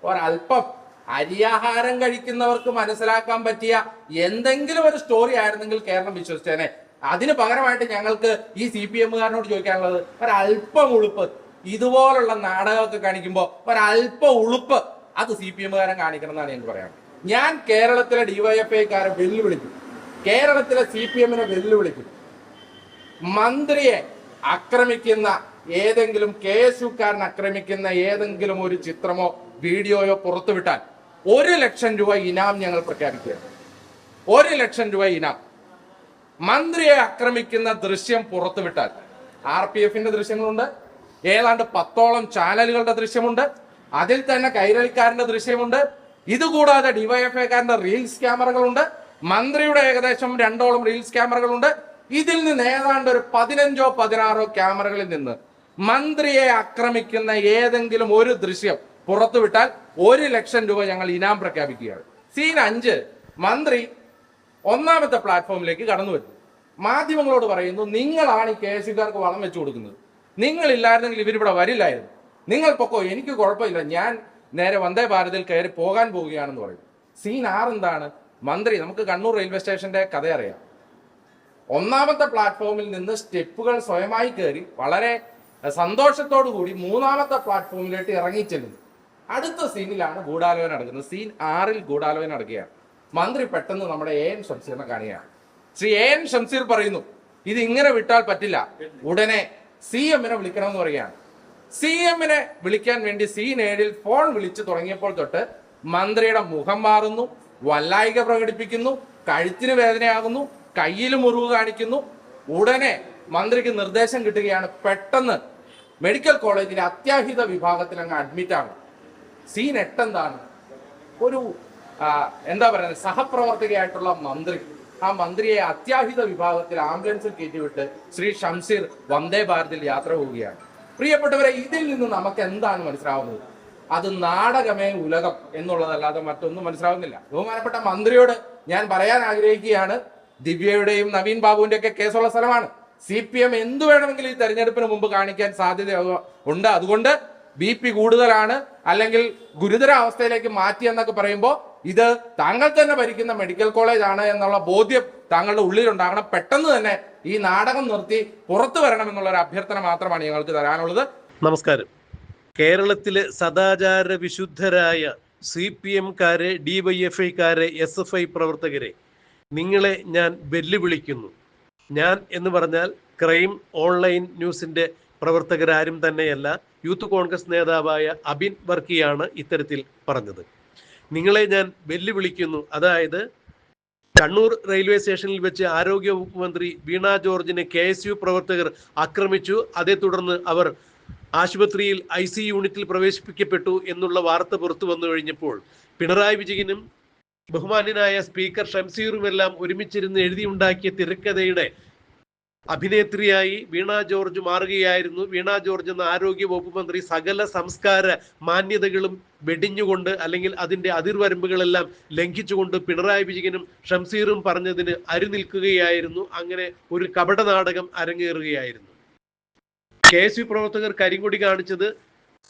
ഒരല്പം അരിയാഹാരം കഴിക്കുന്നവർക്ക് മനസ്സിലാക്കാൻ പറ്റിയ എന്തെങ്കിലും ഒരു സ്റ്റോറി ആയിരുന്നെങ്കിൽ കേരളം വിശ്വസിച്ചേനെ. അതിന് പകരമായിട്ട് ഞങ്ങൾക്ക് ഈ CPM-കാരനോട് ചോദിക്കാനുള്ളത് ഒരല്പം ഉളുപ്പ്. ഇതുപോലുള്ള നാടകമൊക്കെ കാണിക്കുമ്പോൾ ഒരല്പം ഉളുപ്പ് അത് CPM-കാരൻ കാണിക്കണം എന്നാണ് എനിക്ക് പറയാം. ഞാൻ കേരളത്തിലെ DYFI-ക്കാരെ വെല്ലുവിളിക്കും, കേരളത്തിലെ CPM-നെ വെല്ലുവിളിക്കും. മന്ത്രിയെ ആക്രമിക്കുന്ന ഏതെങ്കിലും KSU-കാരൻ ആക്രമിക്കുന്ന ഏതെങ്കിലും ഒരു ചിത്രമോ വീഡിയോയോ പുറത്തുവിട്ടാൽ 1 ലക്ഷം രൂപ ഇനാം ഞങ്ങൾ പ്രഖ്യാപിക്കുകയാണ്. 1 ലക്ഷം രൂപ ഇനാം. മന്ത്രിയെ ആക്രമിക്കുന്ന ദൃശ്യം പുറത്തുവിട്ടാൽ RPF-ന്റെ ദൃശ്യങ്ങളുണ്ട്, ഏതാണ്ട് 10ഓളം ചാനലുകളുടെ ദൃശ്യമുണ്ട്, അതിൽ തന്നെ കൈരളിക്കാരന്റെ ദൃശ്യമുണ്ട്. ഇതുകൂടാതെ DYFI-കാരന്റെ റീൽസ് ക്യാമറകളുണ്ട്, മന്ത്രിയുടെ ഏകദേശം 2ഓളം റീൽസ് ക്യാമറകളുണ്ട്. ഇതിൽ നിന്ന് ഏതാണ്ട് ഒരു 15ഓ 16ഓ ക്യാമറകളിൽ നിന്ന് മന്ത്രിയെ ആക്രമിക്കുന്ന ഏതെങ്കിലും ഒരു ദൃശ്യം പുറത്തുവിട്ടാൽ 1 ലക്ഷം രൂപ ഞങ്ങൾ ഇനാം പ്രഖ്യാപിക്കുകയാണ്. സീൻ 5, മന്ത്രി 1ാമത്തെ പ്ലാറ്റ്ഫോമിലേക്ക് കടന്നു വരുന്നു. മാധ്യമങ്ങളോട് പറയുന്നു, നിങ്ങളാണ് ഈ KSU-കാർക്ക് വളം വെച്ചു കൊടുക്കുന്നത്, നിങ്ങളില്ലായിരുന്നെങ്കിൽ ഇവരിവിടെ വരില്ലായിരുന്നു, നിങ്ങൾ പൊക്കോ, എനിക്ക് കുഴപ്പമില്ല, ഞാൻ നേരെ വന്ദേ ഭാരതിൽ കയറി പോകാൻ പോവുകയാണെന്ന് പറയും. സീൻ 6 എന്താണ്? മന്ത്രി, നമുക്ക് കണ്ണൂർ റെയിൽവേ സ്റ്റേഷന്റെ കഥ അറിയാം. 1ാമത്തെ പ്ലാറ്റ്ഫോമിൽ നിന്ന് സ്റ്റെപ്പുകൾ സ്വയമായി കയറി വളരെ സന്തോഷത്തോടു കൂടി 3ാമത്തെ പ്ലാറ്റ്ഫോമിലേക്ക് ഇറങ്ങിച്ചെല്ലുന്നു. അടുത്ത സീനിലാണ് ഗൂഢാലോചന നടക്കുന്നത്. സീൻ 6-ൽ ഗൂഢാലോചന നടക്കുകയാണ്. മന്ത്രി പെട്ടെന്ന് നമ്മുടെ AN ഷംസീറിനെ കാണുകയാണ്. ശ്രീ AN ഷംസീർ പറയുന്നു, ഇത് ഇങ്ങനെ വിട്ടാൽ പറ്റില്ല, ഉടനെ CM-നെ വിളിക്കണമെന്ന് പറയുകയാണ്. CM-നെ വിളിക്കാൻ വേണ്ടി സീൻ 7-ൽ ഫോൺ വിളിച്ചു തുടങ്ങിയപ്പോൾ തൊട്ട് മന്ത്രിയുടെ മുഖം മാറുന്നു, വല്ലായിക പ്രകടിപ്പിക്കുന്നു, കഴുത്തിന് വേദനയാകുന്നു, കയ്യിൽ മുറിവ് കാണിക്കുന്നു. ഉടനെ മന്ത്രിക്ക് നിർദ്ദേശം കിട്ടുകയാണ്, പെട്ടെന്ന് മെഡിക്കൽ കോളേജിലെ അത്യാഹിത വിഭാഗത്തിൽ അങ്ങ് അഡ്മിറ്റ് ആകും. സീൻ 8 എന്താണ്? ഒരു എന്താ പറയുന്നത്, സഹപ്രവർത്തകയായിട്ടുള്ള മന്ത്രി, ആ മന്ത്രിയെ അത്യാഹിത വിഭാഗത്തിൽ ആംബുലൻസിൽ കയറ്റിവിട്ട് ശ്രീ ഷംസീർ വന്ദേ ഭാരതിൽ യാത്ര പോവുകയാണ്. പ്രിയപ്പെട്ടവരെ, ഇതിൽ നിന്ന് നമുക്ക് എന്താണ് മനസ്സിലാവുന്നത്? അത് നാടകമേ ഉലകം എന്നുള്ളതല്ലാതെ മറ്റൊന്നും മനസ്സിലാവുന്നില്ല. ബഹുമാനപ്പെട്ട മന്ത്രിയോട് ഞാൻ പറയാൻ ആഗ്രഹിക്കുകയാണ്, ദിവ്യയുടെയും നവീൻ ബാബുവിന്റെ ഒക്കെ കേസുള്ള സ്ഥലമാണ്. CPM എന്തു വേണമെങ്കിലും ഈ തെരഞ്ഞെടുപ്പിന് മുമ്പ് കാണിക്കാൻ സാധ്യത ഉണ്ട്. അതുകൊണ്ട് BP കൂടുതലാണ്, അല്ലെങ്കിൽ ഗുരുതര അവസ്ഥയിലേക്ക് മാറ്റി എന്നൊക്കെ പറയുമ്പോൾ ഇത് താങ്കൾ തന്നെ ഭരിക്കുന്ന മെഡിക്കൽ കോളേജ് ആണ് എന്നുള്ള ബോധ്യം താങ്കളുടെ ഉള്ളിലുണ്ടാകണം. പെട്ടെന്ന് തന്നെ ഈ നാടകം നിർത്തി പുറത്തു വരണം എന്നുള്ള ഒരു അഭ്യർത്ഥന മാത്രമാണ് ഞങ്ങൾക്ക് തരാനുള്ളത്. നമസ്കാരം. കേരളത്തിലെ സദാചാര വിശുദ്ധരായ CPM-കാരെ, DYFI-കാരെ, SFI പ്രവർത്തകരെ, നിങ്ങളെ ഞാൻ വെല്ലുവിളിക്കുന്നു. ഞാൻ എന്ന് പറഞ്ഞാൽ ക്രൈം ഓൺലൈൻ ന്യൂസിന്റെ പ്രവർത്തകരാരും തന്നെയല്ല, യൂത്ത് കോൺഗ്രസ് നേതാവായ അബിൻ വർക്കിയാണ് ഇത്തരത്തിൽ പറഞ്ഞത്. നിങ്ങളെ ഞാൻ വെല്ലുവിളിക്കുന്നു. അതായത് കണ്ണൂർ റെയിൽവേ സ്റ്റേഷനിൽ വെച്ച് ആരോഗ്യ വകുപ്പ് മന്ത്രി വീണ ജോർജിനെ KSU പ്രവർത്തകർ ആക്രമിച്ചു. അതേ തുടർന്ന് അവർ ആശുപത്രിയിൽ IC യൂണിറ്റിൽ പ്രവേശിപ്പിക്കപ്പെട്ടു എന്നുള്ള വാർത്ത പുറത്തു വന്നു കഴിഞ്ഞപ്പോൾ പിണറായി വിജയനും ബഹുമാന്യനായ സ്പീക്കർ ഷംസീറുമെല്ലാം ഒരുമിച്ചിരുന്ന് എഴുതിയുണ്ടാക്കിയ തിരക്കഥയുടെ അഭിനേത്രിയായി വീണ ജോർജ് മാറുകയായിരുന്നു. വീണ ജോർജ് എന്ന ആരോഗ്യ വകുപ്പ് മന്ത്രി സകല സംസ്കാര മാന്യതകളും വെടിഞ്ഞുകൊണ്ട്, അല്ലെങ്കിൽ അതിന്റെ അതിർവരമ്പുകളെല്ലാം ലംഘിച്ചുകൊണ്ട് പിണറായി വിജയനും ഷംസീറും പറഞ്ഞതിന് അരുനിൽക്കുകയായിരുന്നു. അങ്ങനെ ഒരു കപട നാടകം അരങ്ങേറുകയായിരുന്നു. KSU പ്രവർത്തകർ കരിങ്കൊടി കാണിച്ചത്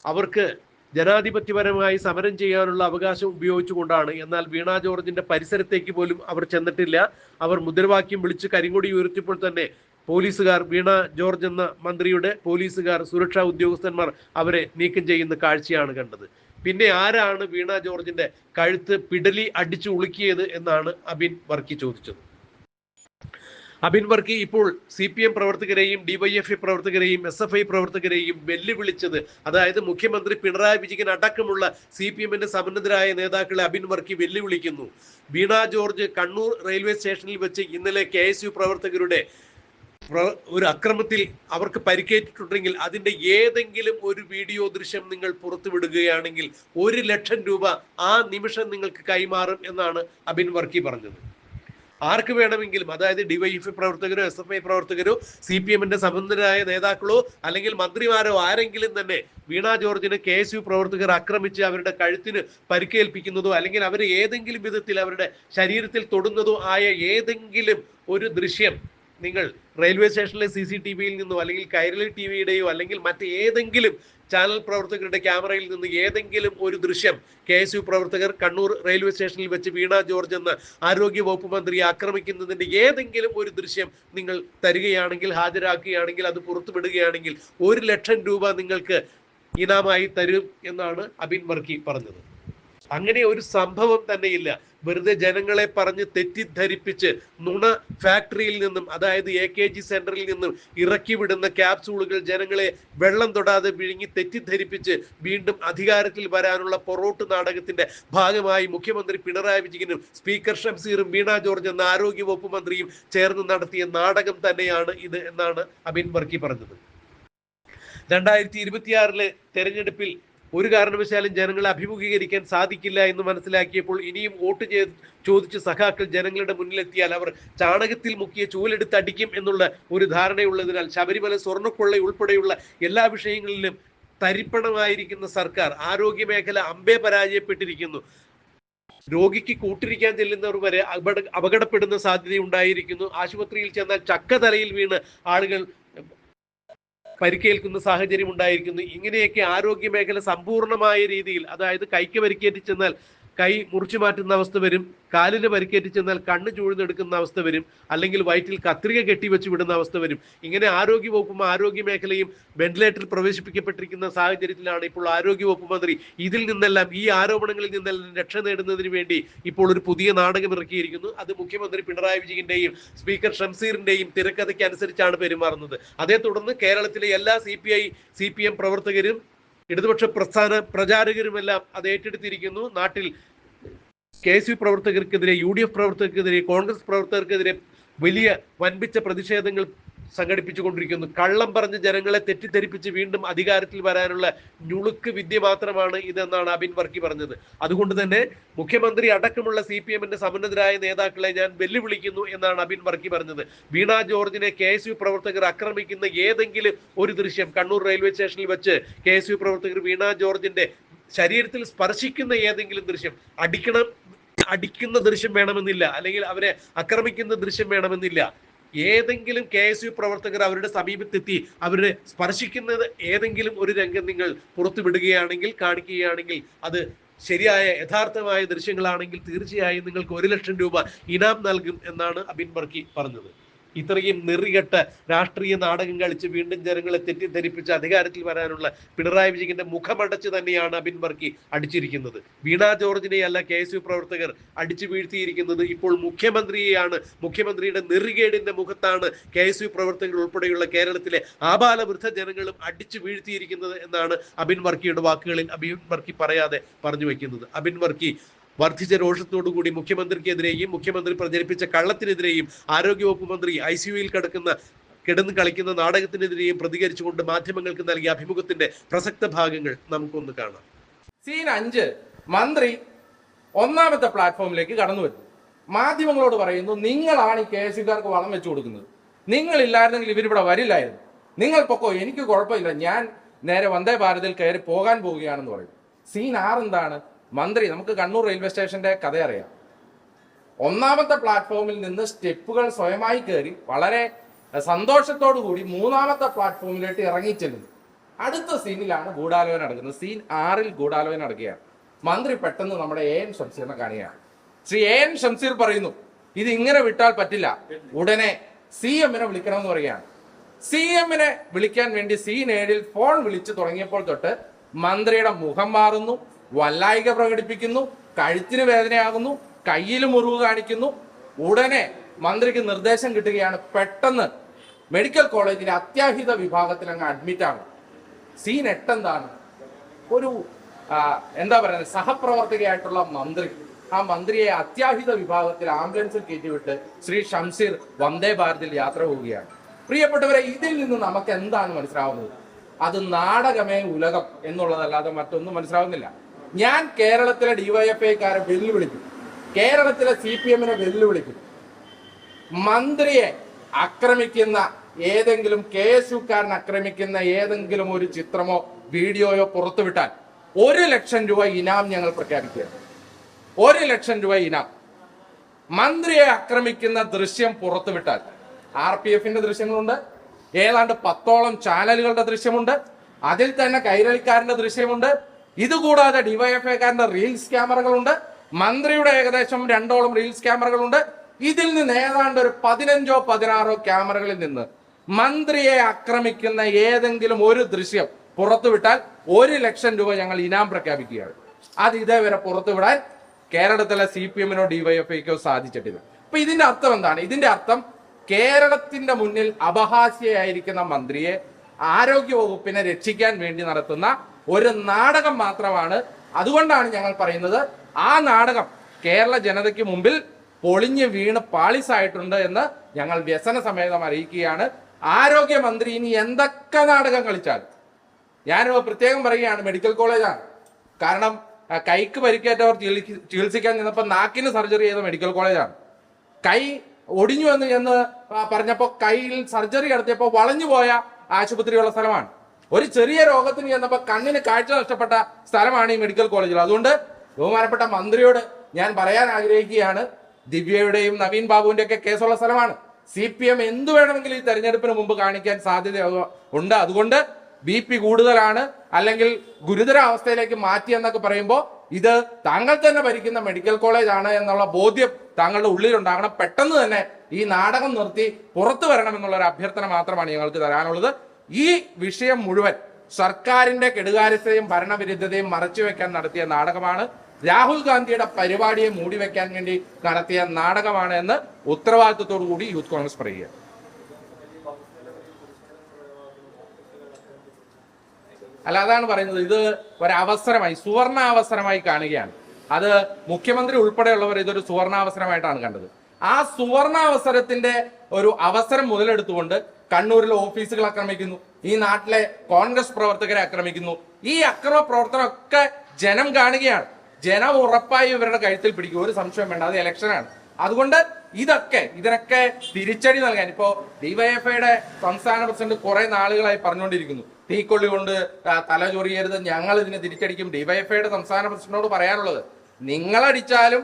അവർക്ക് ജനാധിപത്യപരമായി സമരം ചെയ്യാനുള്ള അവകാശം ഉപയോഗിച്ചുകൊണ്ടാണ്. എന്നാൽ വീണ ജോർജിന്റെ പരിസരത്തേക്ക് പോലും അവർ ചെന്നിട്ടില്ല. അവർ മുദ്രാവാക്യം വിളിച്ച് കരിങ്കൊടി ഉയർത്തിയപ്പോൾ തന്നെ പോലീസുകാർ, വീണ ജോർജ് എന്ന മന്ത്രിയുടെ പോലീസുകാർ, സുരക്ഷാ ഉദ്യോഗസ്ഥന്മാർ അവരെ നീക്കം ചെയ്യുന്ന കാഴ്ചയാണ് കണ്ടത്. പിന്നെ ആരാണ് വീണ ജോർജിന്റെ കഴുത്ത് പിടലി അടിച്ചു ഉളുക്കിയത് എന്നാണ് അബിൻ വർക്കി ചോദിച്ചത്. അബിൻ വർക്കി ഇപ്പോൾ CPM പ്രവർത്തകരെയും DYFI പ്രവർത്തകരെയും SFI പ്രവർത്തകരെയും വെല്ലുവിളിച്ചത്, അതായത് മുഖ്യമന്ത്രി പിണറായി വിജയൻ അടക്കമുള്ള CPM-ന്റെ സമുന്നതരായ നേതാക്കളെ അബിൻ വർക്കി വെല്ലുവിളിക്കുന്നു. വീണ ജോർജ് കണ്ണൂർ റെയിൽവേ സ്റ്റേഷനിൽ വെച്ച് ഇന്നലെ KSU പ്രവർത്തകരുടെ ഒരു അക്രമത്തിൽ അവർക്ക് പരിക്കേറ്റിട്ടുണ്ടെങ്കിൽ അതിന്റെ ഏതെങ്കിലും ഒരു വീഡിയോ ദൃശ്യം നിങ്ങൾ പുറത്തുവിടുകയാണെങ്കിൽ 1 ലക്ഷം രൂപ ആ നിമിഷം നിങ്ങൾക്ക് കൈമാറും എന്നാണ് അബിൻ വർക്കി പറഞ്ഞത്. ആർക്ക് വേണമെങ്കിലും, അതായത് DYFI പ്രവർത്തകരോ SFI പ്രവർത്തകരോ CPM-ന്റെ സമുന്നതരായ നേതാക്കളോ അല്ലെങ്കിൽ മന്ത്രിമാരോ ആരെങ്കിലും തന്നെ വീണ ജോർജിനെ KSU പ്രവർത്തകർ ആക്രമിച്ച് അവരുടെ കഴുത്തിന് പരിക്കേൽപ്പിക്കുന്നതോ അല്ലെങ്കിൽ അവരെ ഏതെങ്കിലും വിധത്തിൽ അവരുടെ ശരീരത്തിൽ തൊടുന്നതോ ആയ ഏതെങ്കിലും ഒരു ദൃശ്യം നിങ്ങൾ റെയിൽവേ സ്റ്റേഷനിലെ CCTV-യിൽ നിന്നോ അല്ലെങ്കിൽ കൈരളി TV-യുടെയോ അല്ലെങ്കിൽ മറ്റേതെങ്കിലും ചാനൽ പ്രവർത്തകരുടെ ക്യാമറയിൽ നിന്ന് ഏതെങ്കിലും ഒരു ദൃശ്യം KSU പ്രവർത്തകർ കണ്ണൂർ റെയിൽവേ സ്റ്റേഷനിൽ വെച്ച് വീണ ജോർജ് എന്ന ആരോഗ്യ വകുപ്പ് മന്ത്രിയെ ആക്രമിക്കുന്നതിന്റെ ഏതെങ്കിലും ഒരു ദൃശ്യം നിങ്ങൾ തരികയാണെങ്കിൽ, ഹാജരാക്കുകയാണെങ്കിൽ, അത് പുറത്തുവിടുകയാണെങ്കിൽ 1 ലക്ഷം രൂപ നിങ്ങൾക്ക് ഇനാമായി തരും എന്നാണ് അബിൻ വർക്കി പറഞ്ഞത്. അങ്ങനെ ഒരു സംഭവം തന്നെയില്ല. വെറുതെ ജനങ്ങളെ പറഞ്ഞ് തെറ്റിദ്ധരിപ്പിച്ച് നുണ ഫാക്ടറിയിൽ നിന്നും, അതായത് AKG സെന്ററിൽ നിന്നും ഇറക്കി വിടുന്ന ക്യാപ്സൂളുകൾ ജനങ്ങളെ വെള്ളം തൊടാതെ വിഴുങ്ങി തെറ്റിദ്ധരിപ്പിച്ച് വീണ്ടും അധികാരത്തിൽ വരാനുള്ള പൊറോട്ട് നാടകത്തിന്റെ ഭാഗമായി മുഖ്യമന്ത്രി പിണറായി വിജയനും സ്പീക്കർ ഷംസീറും വീണ ജോർജ് എന്ന ആരോഗ്യ വകുപ്പ് മന്ത്രിയും ചേർന്ന് നടത്തിയ നാടകം തന്നെയാണ് ഇത് എന്നാണ് അബിൻ വർക്കി പറഞ്ഞത്. 2026 തെരഞ്ഞെടുപ്പിൽ ഒരു കാരണവശാലും ജനങ്ങളെ അഭിമുഖീകരിക്കാൻ സാധിക്കില്ല എന്ന് മനസ്സിലാക്കിയപ്പോൾ ഇനിയും വോട്ട് ചോദിച്ച് സഖാക്കൾ ജനങ്ങളുടെ മുന്നിലെത്തിയാൽ അവർ ചാണകത്തിൽ മുക്കിയ ചൂലെടുത്ത് അടിക്കും എന്നുള്ള ഒരു ധാരണയുള്ളതിനാൽ ശബരിമല സ്വർണ്ണക്കൊള്ള ഉൾപ്പെടെയുള്ള എല്ലാ വിഷയങ്ങളിലും തരിപ്പണമായിരിക്കുന്ന സർക്കാർ ആരോഗ്യ മേഖല അമ്പേ പരാജയപ്പെട്ടിരിക്കുന്നു. രോഗിക്ക് കൂട്ടിരിക്കാൻ ചെല്ലുന്നവർ വരെ അപകടപ്പെടുന്ന സാധ്യത ഉണ്ടായിരിക്കുന്നു. ആശുപത്രിയിൽ ചെന്നാൽ ചക്ക തലയിൽ വീണ് ആളുകൾ പരിക്കേൽക്കുന്ന സാഹചര്യം ഉണ്ടായിരിക്കുന്നു. ഇങ്ങനെയൊക്കെ ആരോഗ്യ മേഖല സമ്പൂർണമായ രീതിയിൽ, അതായത് കൈക്ക് പരിക്കേറ്റ് ചെന്നാൽ കൈ മുറിച്ചു മാറ്റുന്ന അവസ്ഥ വരും, കാലിന് പരിക്കേറ്റ് ചെന്നാൽ കണ്ണ് ചൂഴ്ന്നെടുക്കുന്ന അവസ്ഥ വരും, അല്ലെങ്കിൽ വയറ്റിൽ കത്രിക കെട്ടിവെച്ച് വിടുന്ന അവസ്ഥ വരും. ഇങ്ങനെ ആരോഗ്യ വകുപ്പും ആരോഗ്യ മേഖലയും വെന്റിലേറ്ററിൽ പ്രവേശിപ്പിക്കപ്പെട്ടിരിക്കുന്ന സാഹചര്യത്തിലാണ് ഇപ്പോൾ ആരോഗ്യ വകുപ്പ് മന്ത്രി ഈ ആരോപണങ്ങളിൽ നിന്നെല്ലാം രക്ഷ നേടുന്നതിന് വേണ്ടി ഇപ്പോൾ ഒരു പുതിയ നാടകം ഇറക്കിയിരിക്കുന്നു. അത് മുഖ്യമന്ത്രി പിണറായി വിജയന്റെയും സ്പീക്കർ ഷംസീറിന്റെയും തിരക്കഥയ്ക്ക് അനുസരിച്ചാണ് പെരുമാറുന്നത്. അതേ തുടർന്ന് കേരളത്തിലെ എല്ലാ CPM പ്രവർത്തകരും ഇടതുപക്ഷ പ്രസ്ഥാന പ്രചാരകരുമെല്ലാം അത് ഏറ്റെടുത്തിരിക്കുന്നു. നാട്ടിൽ KSU പ്രവർത്തകർക്കെതിരെ, UDF പ്രവർത്തകർക്കെതിരെ, കോൺഗ്രസ് പ്രവർത്തകർക്കെതിരെ വലിയ വൻപിച്ച പ്രതിഷേധങ്ങൾ സംഘടിപ്പിച്ചുകൊണ്ടിരിക്കുന്നു. കള്ളം പറഞ്ഞ് ജനങ്ങളെ തെറ്റിദ്ധരിപ്പിച്ച് വീണ്ടും അധികാരത്തിൽ വരാനുള്ള ഞുളുക്ക് വിദ്യ മാത്രമാണ് ഇതെന്നാണ് അബിൻ വർക്കി പറഞ്ഞത്. അതുകൊണ്ട് തന്നെ മുഖ്യമന്ത്രി അടക്കമുള്ള CPM-ന്റെ സമുന്നതരായ നേതാക്കളെ ഞാൻ വെല്ലുവിളിക്കുന്നു എന്നാണ് അബിൻ വർക്കി പറഞ്ഞത്. വീണ ജോർജിനെ KSU പ്രവർത്തകർ ആക്രമിക്കുന്ന ഏതെങ്കിലും ഒരു ദൃശ്യം, കണ്ണൂർ റെയിൽവേ സ്റ്റേഷനിൽ വെച്ച് KSU പ്രവർത്തകർ വീണ ജോർജിന്റെ ശരീരത്തിൽ സ്പർശിക്കുന്ന ഏതെങ്കിലും ദൃശ്യം, അടിക്കുന്ന ദൃശ്യം വേണമെന്നില്ല, അല്ലെങ്കിൽ അവരെ ആക്രമിക്കുന്ന ദൃശ്യം വേണമെന്നില്ല. ഏതെങ്കിലും KSU പ്രവർത്തകർ അവരുടെ സമീപത്തെത്തി അവരെ സ്പർശിക്കുന്നത് ഏതെങ്കിലും ഒരു രംഗം നിങ്ങൾ പുറത്തുവിടുകയാണെങ്കിൽ, കാണിക്കുകയാണെങ്കിൽ, അത് ശരിയായ യഥാർത്ഥമായ ദൃശ്യങ്ങളാണെങ്കിൽ തീർച്ചയായും നിങ്ങൾക്ക് 1 ലക്ഷം രൂപ ഇനാം നൽകും എന്നാണ് അബിൻ വർക്കി പറഞ്ഞത്. ഇത്രയും നെറികെട്ട രാഷ്ട്രീയ നാടകം കളിച്ച് വീണ്ടും ജനങ്ങളെ തെറ്റിദ്ധരിപ്പിച്ച് അധികാരത്തിൽ വരാനുള്ള പിണറായി വിജയന്റെ മുഖമടച്ച് തന്നെയാണ് അബിൻ വർക്കി അടിച്ചിരിക്കുന്നത്. വീണ ജോർജിനെയല്ല KSU പ്രവർത്തകർ അടിച്ചു വീഴ്ത്തിയിരിക്കുന്നത്, ഇപ്പോൾ മുഖ്യമന്ത്രിയെയാണ്. മുഖ്യമന്ത്രിയുടെ നെറികേടിന്റെ മുഖത്താണ് KSU പ്രവർത്തകർ ഉൾപ്പെടെയുള്ള കേരളത്തിലെ ആബാലവൃദ്ധ ജനങ്ങളും അടിച്ചു വീഴ്ത്തിയിരിക്കുന്നത് എന്നാണ് അബിൻ വർക്കിയുടെ വാക്കുകളിൽ അബിൻ വർക്കി പറയാതെ പറഞ്ഞു വയ്ക്കുന്നത്. അബിൻ വർക്കി വർദ്ധിച്ച രോഷത്തോടുകൂടി മുഖ്യമന്ത്രിക്കെതിരെയും മുഖ്യമന്ത്രി പ്രചരിപ്പിച്ച കള്ളത്തിനെതിരെയും ആരോഗ്യവകുപ്പ് മന്ത്രി ICU-യിൽ കിടന്ന് കളിക്കുന്ന നാടകത്തിനെതിരെയും പ്രതികരിച്ചുകൊണ്ട് മാധ്യമങ്ങൾക്ക് നൽകിയ അഭിമുഖത്തിന്റെ പ്രസക്ത ഭാഗങ്ങൾ നമുക്കൊന്ന് കാണാം. സീൻ 5 മന്ത്രി 1ാമത്തെ പ്ലാറ്റ്ഫോമിലേക്ക് കടന്നു വരുന്നു. മാധ്യമങ്ങളോട് പറയുന്നു, നിങ്ങളാണ് ഈ KSU-കാർക്ക് വളം വെച്ചു കൊടുക്കുന്നത്, നിങ്ങളില്ലായിരുന്നെങ്കിൽ ഇവരിവിടെ വരില്ലായിരുന്നു, നിങ്ങൾ പൊക്കോ, എനിക്ക് കുഴപ്പമില്ല, ഞാൻ നേരെ വന്ദേ ഭാരതിൽ കയറി പോകാൻ പോവുകയാണെന്ന് പറയും. സീൻ 6 എന്താണ്? മന്ത്രി, നമുക്ക് കണ്ണൂർ റെയിൽവേ സ്റ്റേഷന്റെ കഥ അറിയാം. 1ാമത്തെ പ്ലാറ്റ്ഫോമിൽ നിന്ന് സ്റ്റെപ്പുകൾ സ്വയമായി കയറി വളരെ സന്തോഷത്തോടു കൂടി 3ാമത്തെ പ്ലാറ്റ്ഫോമിലേക്ക് ഇറങ്ങിച്ചെല്ലുന്നു. അടുത്ത സീനിലാണ് ഗൂഢാലോചന നടക്കുന്നത്. സീൻ 6 ഗൂഢാലോചന നടക്കുകയാണ്. മന്ത്രി പെട്ടെന്ന് നമ്മുടെ AN ഷംസീറിനെ കാണുകയാണ്. ശ്രീ AN ഷംസീർ പറയുന്നു, ഇത് ഇങ്ങനെ വിട്ടാൽ പറ്റില്ല, ഉടനെ CM-നെ വിളിക്കണമെന്ന് പറയുകയാണ്. CM-നെ വിളിക്കാൻ വേണ്ടി സീൻ 7 ഫോൺ വിളിച്ചു തുടങ്ങിയപ്പോൾ തൊട്ട് മന്ത്രിയുടെ മുഖം മാറുന്നു, വല്ലായിക പ്രകടിപ്പിക്കുന്നു, കഴുത്തിന് വേദനയാകുന്നു, കയ്യിൽ മുറിവ് കാണിക്കുന്നു. ഉടനെ മന്ത്രിക്ക് നിർദ്ദേശം കിട്ടുകയാണ്, പെട്ടെന്ന് മെഡിക്കൽ കോളേജിലെ അത്യാഹിത വിഭാഗത്തിൽ അങ്ങ് അഡ്മിറ്റ് ആകും. സീൻ 8 എന്താണ്? ഒരു സഹപ്രവർത്തകയായിട്ടുള്ള മന്ത്രി, ആ മന്ത്രിയെ അത്യാഹിത വിഭാഗത്തിൽ ആംബുലൻസിൽ കയറ്റിവിട്ട് ശ്രീ ഷംസീർ വന്ദേ ഭാരതിൽ യാത്ര പോവുകയാണ്. പ്രിയപ്പെട്ടവരെ, ഇതിൽ നിന്ന് നമുക്ക് എന്താണ് മനസ്സിലാവുന്നത്? അത് നാടകമേ ഉലകം എന്നുള്ളതല്ലാതെ മറ്റൊന്നും മനസ്സിലാവുന്നില്ല. ഞാൻ കേരളത്തിലെ DYFI-ക്കാരെ വെല്ലുവിളിക്കും, കേരളത്തിലെ CPM-നെ വെല്ലുവിളിക്കും. മന്ത്രിയെ ആക്രമിക്കുന്ന ഏതെങ്കിലും KSU-കാരൻ ആക്രമിക്കുന്ന ഏതെങ്കിലും ഒരു ചിത്രമോ വീഡിയോയോ പുറത്തുവിട്ടാൽ 1 ലക്ഷം രൂപ ഇനാം ഞങ്ങൾ പ്രഖ്യാപിക്കുക. 1 ലക്ഷം രൂപ ഇനാം. മന്ത്രിയെ ആക്രമിക്കുന്ന ദൃശ്യം പുറത്തുവിട്ടാൽ RPF ദൃശ്യങ്ങളുണ്ട്, ഏതാണ്ട് 10ഓളം ചാനലുകളുടെ ദൃശ്യമുണ്ട്, അതിൽ തന്നെ കൈരളിക്കാരന്റെ ദൃശ്യമുണ്ട്. ഇതുകൂടാതെ ഡിവൈഎഫ്ഐക്കാരന്റെ റീൽസ് ക്യാമറകളുണ്ട്, മന്ത്രിയുടെ ഏകദേശം 2ഓളം റീൽസ് ക്യാമറകളുണ്ട്. ഇതിൽ നിന്ന് ഏതാണ്ട് ഒരു 15ഓ 16ഓ ക്യാമറകളിൽ നിന്ന് മന്ത്രിയെ ആക്രമിക്കുന്ന ഏതെങ്കിലും ഒരു ദൃശ്യം പുറത്തുവിട്ടാൽ 1 ലക്ഷം രൂപ ഞങ്ങൾ ഇനാം പ്രഖ്യാപിക്കുകയാണ്. അത് ഇതേവരെ പുറത്തുവിടാൻ കേരളത്തിലെ CPM-നോ ഡിവൈഎഫ്ഐക്കോ സാധിച്ചിട്ടില്ല. അപ്പൊ ഇതിന്റെ അർത്ഥം എന്താണ്? ഇതിന്റെ അർത്ഥം കേരളത്തിന്റെ മുന്നിൽ അപഹാസ്യയായിരിക്കുന്ന മന്ത്രിയെ ആരോഗ്യ വകുപ്പിനെ രക്ഷിക്കാൻ വേണ്ടി നടത്തുന്ന ഒരു നാടകം മാത്രമാണ്. അതുകൊണ്ടാണ് ഞങ്ങൾ പറയുന്നത് ആ നാടകം കേരള ജനതയ്ക്ക് മുമ്പിൽ പൊളിഞ്ഞ് വീണ് പാളിസായിട്ടുണ്ട് എന്ന് ഞങ്ങൾ വ്യസന സമേതം അറിയിക്കുകയാണ്. ആരോഗ്യമന്ത്രി ഇനി എന്തൊക്കെ നാടകം കളിച്ചാലും, ഞാൻ പ്രത്യേകം പറയുകയാണ്, മെഡിക്കൽ കോളേജാണ്. കാരണം കൈക്ക് പരിക്കേറ്റവർ ചികിത്സിക്കാൻ ചെന്നപ്പോൾ നാക്കിന് സർജറി ചെയ്ത മെഡിക്കൽ കോളേജാണ്. കൈ ഒടിഞ്ഞു എന്ന് പറഞ്ഞപ്പോൾ കൈയിൽ സർജറി നടത്തിയപ്പോൾ വളഞ്ഞു പോയ ആശുപത്രിയുള്ള സ്ഥലമാണ്. ഒരു ചെറിയ രോഗത്തിന് ചെന്നപ്പോൾ കണ്ണിന് കാഴ്ച നഷ്ടപ്പെട്ട സ്ഥലമാണ് ഈ മെഡിക്കൽ കോളേജിൽ. അതുകൊണ്ട് ബഹുമാനപ്പെട്ട മന്ത്രിയോട് ഞാൻ പറയാൻ ആഗ്രഹിക്കുകയാണ്, ദിവ്യയുടെയും നവീൻ ബാബുവിന്റെ ഒക്കെ കേസുള്ള സ്ഥലമാണ്. CPM എന്തു വേണമെങ്കിലും ഈ തെരഞ്ഞെടുപ്പിന് മുമ്പ് കാണിക്കാൻ സാധ്യത ഉണ്ട്. അതുകൊണ്ട് BP കൂടുതലാണ് അല്ലെങ്കിൽ ഗുരുതര അവസ്ഥയിലേക്ക് മാറ്റി എന്നൊക്കെ പറയുമ്പോൾ ഇത് താങ്കൾ തന്നെ ഭരിക്കുന്ന മെഡിക്കൽ കോളേജ് ആണ് എന്നുള്ള ബോധ്യം താങ്കളുടെ ഉള്ളിലുണ്ടാകണം. പെട്ടെന്ന് തന്നെ ഈ നാടകം നിർത്തി പുറത്തു വരണം എന്നുള്ള ഒരു അഭ്യർത്ഥന മാത്രമാണ് ഞങ്ങൾക്ക് തരാനുള്ളത്. ഈ വിഷയം മുഴുവൻ സർക്കാരിന്റെ കെടുകാര്യസ്ഥതയും ഭരണവിരുദ്ധതയും മറച്ചുവെക്കാൻ നടത്തിയ നാടകമാണ്. രാഹുൽ ഗാന്ധിയുടെ പരിപാടിയെ മൂടിവെക്കാൻ വേണ്ടി നടത്തിയ നാടകമാണ് എന്ന് ഉത്തരവാദിത്വത്തോടു കൂടി യൂത്ത് കോൺഗ്രസ് പറയുക. അല്ല, അതാണ് പറയുന്നത്, ഇത് ഒരവസരമായി, സുവർണാവസരമായി കാണുകയാണ്. അത് മുഖ്യമന്ത്രി ഉൾപ്പെടെയുള്ളവർ ഇതൊരു സുവർണാവസരമായിട്ടാണ് കണ്ടത്. ആ സുവർണാവസരത്തിന്റെ ഒരു അവസരം മുതലെടുത്തുകൊണ്ട് കണ്ണൂരിലെ ഓഫീസുകൾ ആക്രമിക്കുന്നു, ഈ നാട്ടിലെ കോൺഗ്രസ് പ്രവർത്തകരെ ആക്രമിക്കുന്നു. ഈ അക്രമ പ്രവർത്തനമൊക്കെ ജനം കാണുകയാണ്. ജനം ഉറപ്പായി ഇവരുടെ കഴുത്തിൽ പിടിക്കും, ഒരു സംശയം വേണ്ട. അത് ഇലക്ഷനാണ്. അതുകൊണ്ട് ഇതിനൊക്കെ തിരിച്ചടി നൽകാൻ ഇപ്പോ ഡിവൈഎഫ്ഐയുടെ സംസ്ഥാന പ്രസിഡന്റ് കുറെ നാളുകളായി പറഞ്ഞുകൊണ്ടിരിക്കുന്നു, തീക്കൊള്ളി കൊണ്ട് തല ചൊറിയരുത്, ഞങ്ങൾ ഇതിനെ തിരിച്ചടിക്കും. ഡിവൈഎഫ്ഐയുടെ സംസ്ഥാന പ്രസിഡന്റിനോട് പറയാനുള്ളത്, നിങ്ങളടിച്ചാലും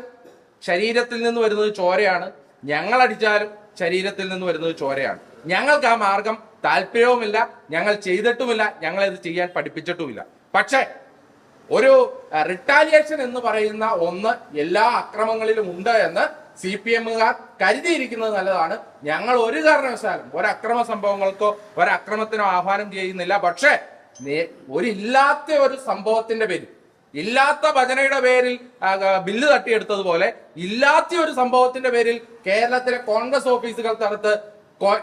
ശരീരത്തിൽ നിന്ന് വരുന്നത് ചോരയാണ്, ഞങ്ങളടിച്ചാലും ശരീരത്തിൽ നിന്ന് വരുന്നത് ചോരയാണ്. ഞങ്ങൾക്ക് ആ മാർഗം താല്പര്യവുമില്ല, ഞങ്ങൾ ചെയ്തിട്ടുമില്ല, ഞങ്ങൾ ഇത് ചെയ്യാൻ പഠിപ്പിച്ചിട്ടുമില്ല. പക്ഷേ ഒരു റിട്ടാലിയേഷൻ എന്ന് പറയുന്ന ഒന്ന് എല്ലാ അക്രമങ്ങളിലും ഉണ്ട് എന്ന് CPM-കാർ കരുതിയിരിക്കുന്നത് നല്ലതാണ്. ഞങ്ങൾ ഒരു കാരണവശാലും ഒരക്രമ സംഭവങ്ങൾക്കോ ഒരക്രമത്തിനോ ആഹ്വാനം ചെയ്യുന്നില്ല. പക്ഷേ ഇല്ലാത്ത ഒരു സംഭവത്തിന്റെ പേരിൽ, ഇല്ലാത്ത ഭജനയുടെ പേരിൽ ബില്ല് തട്ടിയെടുത്തതുപോലെ ഇല്ലാത്ത ഒരു സംഭവത്തിന്റെ പേരിൽ കേരളത്തിലെ കോൺഗ്രസ് ഓഫീസുകൾ തടുത്ത്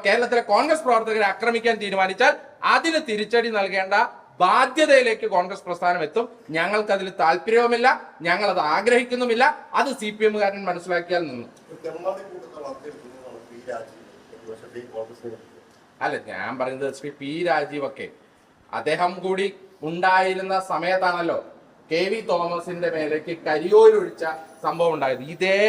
കേരളത്തിലെ കോൺഗ്രസ് പ്രവർത്തകരെ ആക്രമിക്കാൻ തീരുമാനിച്ചാൽ അതിന് തിരിച്ചടി നൽകേണ്ട ബാധ്യതയിലേക്ക് കോൺഗ്രസ് പ്രസ്ഥാനം എത്തും. ഞങ്ങൾക്ക് അതിൽ താല്പര്യവുമില്ല, ഞങ്ങൾ അത് ആഗ്രഹിക്കുന്നുമില്ല. അത് CPM-കാരൻ മനസ്സിലാക്കിയാൽ നിന്നു. അല്ല, ഞാൻ പറയുന്നത് ശ്രീ P. രാജീവ് ഒക്കെ അദ്ദേഹം കൂടി ഉണ്ടായിരുന്ന സമയത്താണല്ലോ KV തോമസിന്റെ മേലേക്ക് കരിയോരൊഴിച്ച സംഭവം ഉണ്ടായത്. ഇതേ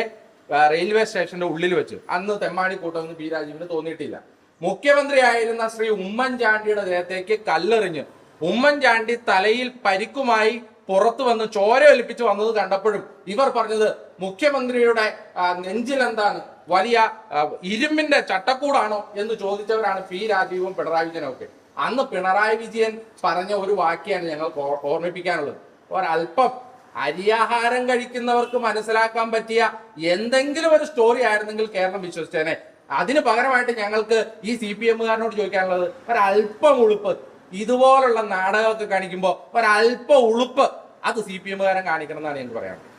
റെയിൽവേ സ്റ്റേഷന്റെ ഉള്ളിൽ വെച്ച്. അന്ന് തെമ്മാടി കൂട്ടമൊന്നും P. രാജീവിന് തോന്നിയിട്ടില്ല. മുഖ്യമന്ത്രിയായിരുന്ന ശ്രീ ഉമ്മൻചാണ്ടിയുടെ ദേഹത്തേക്ക് കല്ലെറിഞ്ഞ് ഉമ്മൻചാണ്ടി തലയിൽ പരിക്കുമായി പുറത്തു വന്ന് ചോര ഒലിപ്പിച്ച് വന്നത് കണ്ടപ്പോഴും ഇവർ പറഞ്ഞത് മുഖ്യമന്ത്രിയുടെ നെഞ്ചിൽ എന്താണ് വലിയ ഇരുമ്പിന്റെ ചട്ടക്കൂടാണോ എന്ന് ചോദിച്ചവരാണ് P. രാജീവും പിണറായി വിജയനും ഒക്കെ. അന്ന് പിണറായി വിജയൻ പറഞ്ഞ ഒരു വാക്യാണ് ഞങ്ങൾക്ക് ഓർമ്മിപ്പിക്കാനുള്ളത്. ഒരല്പം അരിയാഹാരം കഴിക്കുന്നവർക്ക് മനസ്സിലാക്കാൻ പറ്റിയ എന്തെങ്കിലും ഒരു സ്റ്റോറി ആയിരുന്നെങ്കിൽ കേരളം വിശ്വസിച്ചേനെ. അതിന് പകരമായിട്ട് ഞങ്ങൾക്ക് ഈ CPM-കാരനോട് ചോദിക്കാനുള്ളത്, ഒരല്പം ഉളുപ്പ്, ഇതുപോലുള്ള നാടകമൊക്കെ കാണിക്കുമ്പോൾ ഒരല്പം ഉളുപ്പ് അത് CPM-കാരൻ കാണിക്കണം എന്നാണ് ഞങ്ങൾക്ക് പറയാനുള്ളത്.